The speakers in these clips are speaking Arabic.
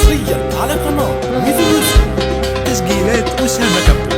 حصريا على قناة ميدو يوسف. تسجيلات أسامة كابو.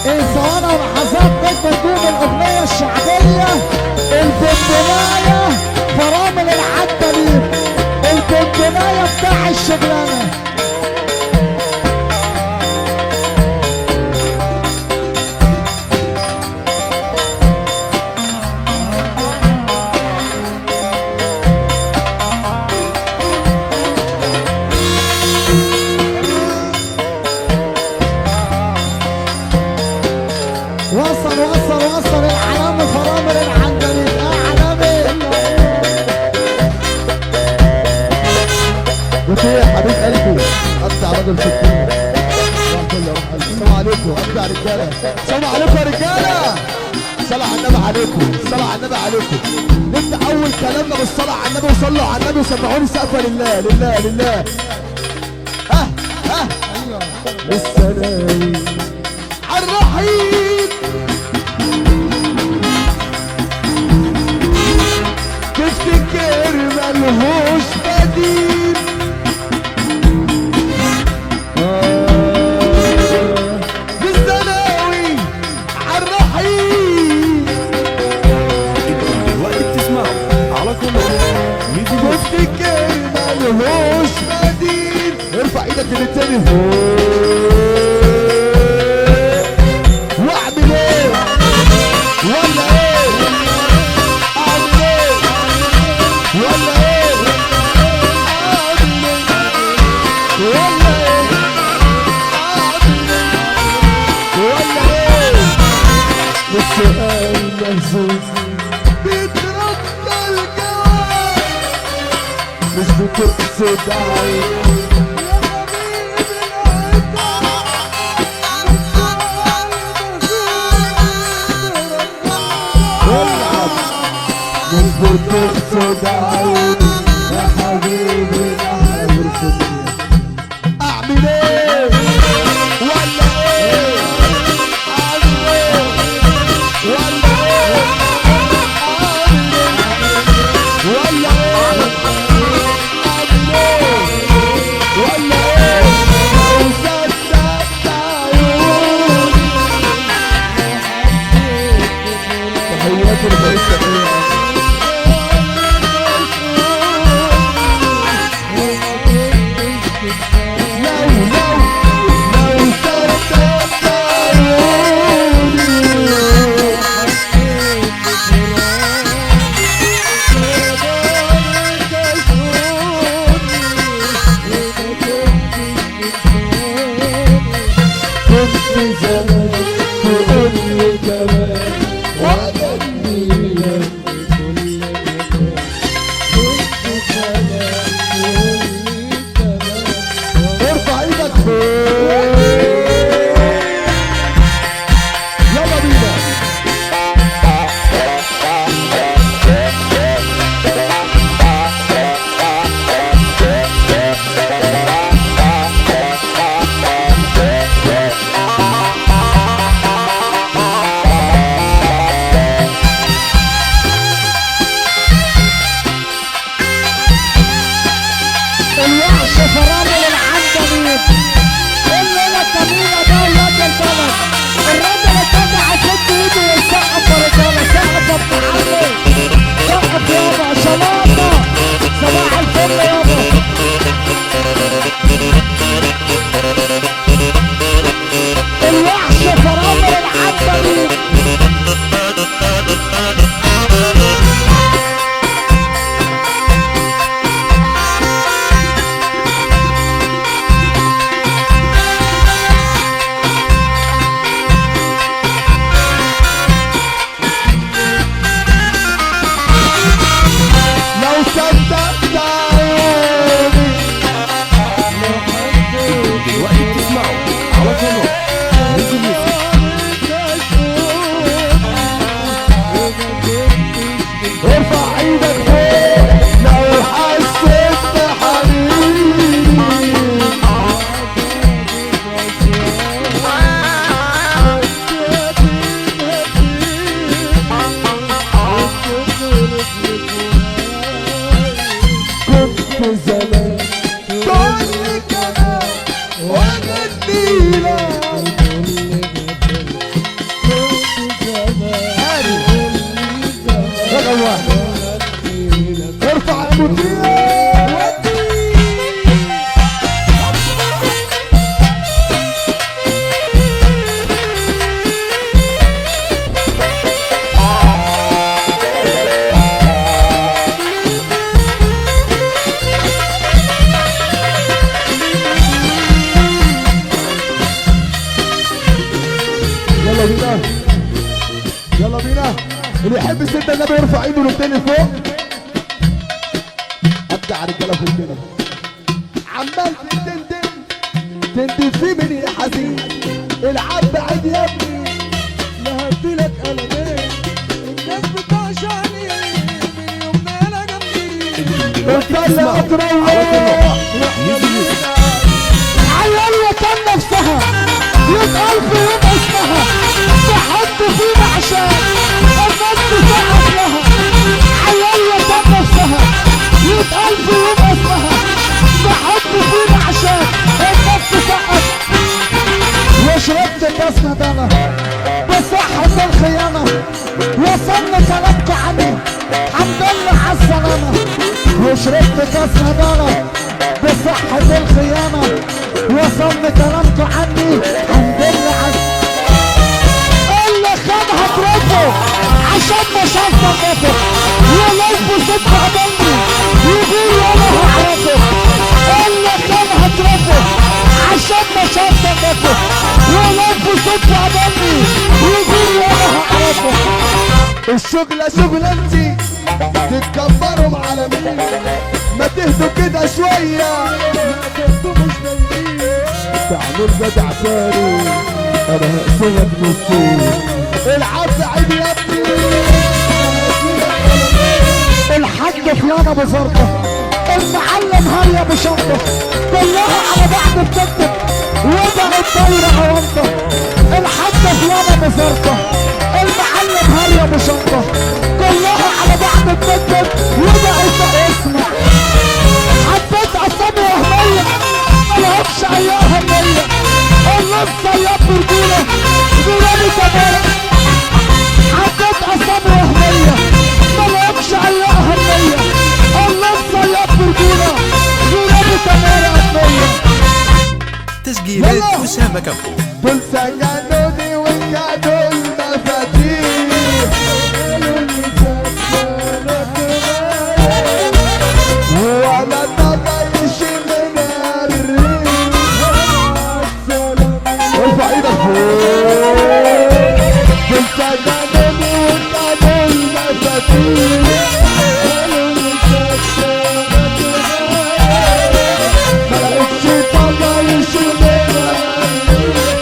الصوانة ولحظات بتدوم الأغنية الشعبية البندناية فرامل العدلي البندناية بتاع الشغلانة. وصل العلامة فرامل العندلي يا علامة. بخير حبيب قلبي ابدع راجل سكينه. روح كله روح قلبي. السلام عليكم ابدع رجاله. السلام عليكم يا رجاله. صلاه على النبي عليكم. الصلاه على النبي عليكم. نبدا اول كلامنا بالصلاه على النبي وصلوا على النبي وسمعوني سقفه لله لله لله. ها ها ايوه السلام على الرحيم. تفتكر ملهوش بديل. بالثانوي عالرحيم. انتم دلوقتي بتسمعوا على قناة ميدو يوسف. تفتكر ملهوش بديل. ارفع ايدك للتاني فوق. واعمل ايه ولا ايه؟ اعمل ايه ولا ايه؟ اعمل ايه ولا ايه؟ اعمل ايه ولا ايه؟ السؤال مهزوز بيترد الجواب مش بتقصد عين. مش بتقصد عين يا حبيبي يا حبيبي. اعمل ايه ولا ايه؟ اعمل ايه ولا ايه؟ اعمل ايه ولا ايه؟ اعمل ايه ولا ايه؟ لو صدقت عيوني. تحياتي لبقية التحية. فرامل العندليب. الليلة الجميلة ده ولاد البلد. الراجل الجدع يشد ايده ويسقف يا رجالة. سقف يا ابن عمي، سقف يابا. شلاطة صباح الفل يابا. الوحش فرامل العندليب. لو صدقت عيوني دلوقتي بتسمعوا على قناة ريزو ميوزك. ارفع ايدك فوق لو حسيت بحنين. كنت زمان كل كلام واغنيلك. رقم واحد ارفع المدير. يلا بينا يلا بينا. اللي يحب الست النبي يرفع ايده للتاني فوق. ابدع رجاله في الكلام. عمال تندم في مني يا حزين. العب بعد يا ابني لهديلك قلمين. الناس بتعشقني من يومنا انا جنبي. دلوقتي بتسمعوا على قناة ريزو ميوزك. عيال كان نفسها 100,000 يوم اسمها. تحط فينا عشان الناس تسقف لها. عيال كان نفسها 100,000 يوم اسمها. تحط فينا عشان الناس تسقف. وشربت كاس ندالة بصحة الخيانة. وصلنا كلامكم عني الحمد لله عالسلامة. وشربت كاس ندالة بصحة الخيانة. وصلنا كلامكم عني الحمد لله عالسلامة. اللي خدها اضربه عشان ما شاف نظافه. ولف صدق قبلني يقول والله اعرفه. اللي خدها اضربه عشان ما شاف نظافه. ولف صدق قبلني يقول والله اعرفه. الشغلة شغلانتي تتكبروا على مين؟ ما تهدوا كده شوية. تعمل جدع تاني انا هقسمك نصين. العب عيب يا ابني. الحاج فلانة بزرطة. المعلم هارية بشنطة. كلها على بعض بتكتب وضعت طايرة عوانطة. الحاج فلانة بزرطة. المعلم هارية بشنطة. كلها على بعض بتكتب وضعت. اسمع حبيت اصابي وهمية ملهمش اي اهمية. الناس صياد برجولة غيراني تمارة. حبيت اصابي وهمية ملهمش اي اهمية. الناس صياد برجولة غيراني تمارة أهمية. تسجيلات أسامة كفو. دول سجنوني وكانوا المفاتيح. ولا طبيش من الريح. ارفع ايدك فوق. دول سجنوني وكانوا المفاتيح. ملقتش طبيش من الريح.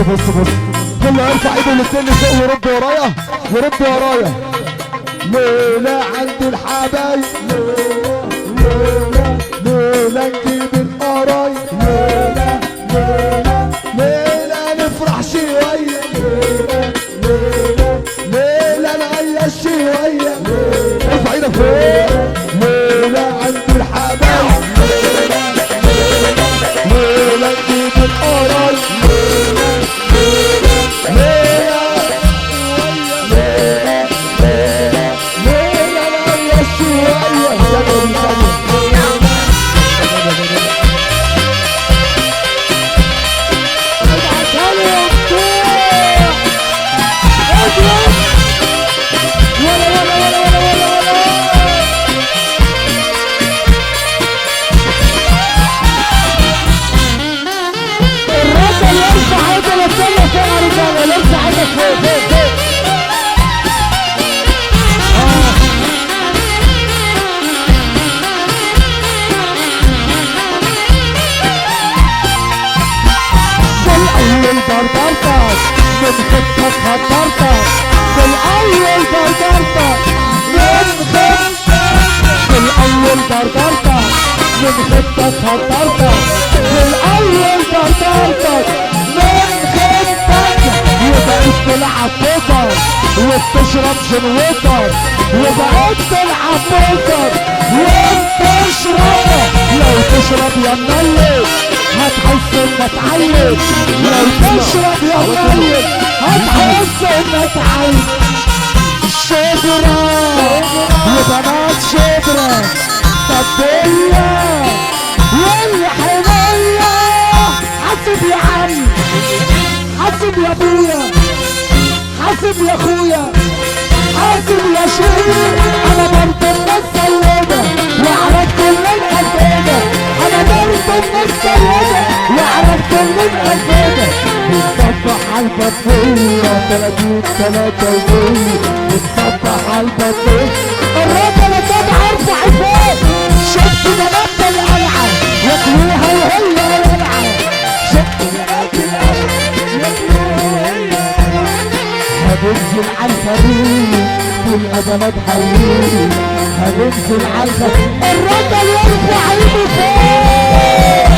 بص كله يرفع ايده الاتنين لفوق ويرد ورايا ورد ورايا. ليلة عند الحبايب، ليلة نجيب القرايب، ليلة نفرح شوية، ليلة نعيش شوية. ارفع ايدك فوق. ليلة عند الحبايب، ليلة نجيب القرايب، وبتشرب جنوتر وبقيت تلعب بوتر وبتشرب. لو تشرب يا منيل هتحس انك عيل، لو تشرب يا منيل هتحس انك عيل. شبرا وبنات شبرا طبية والحنية. حاسب يا عم، حاسب يا ابويا، حاسب يا اخويا، حاسب يا شهيد. انا برضه الناس سيدة وعرفت الناس اسيدة، انا برضه الناس سيدة وعرفت الناس اسيدة. بتصبح عالبطية 30 بتصبح عالبطية. الراجل كان عارفة عفاف، شفت بنات القلعة ياكلوها وهي ولعة، شفت بنات القلعة ياكلوها وهي ولعة. هننزل عالفريق والأبنات حلوين، هننزل عالفريق. الراجل يرفع ايده فوق.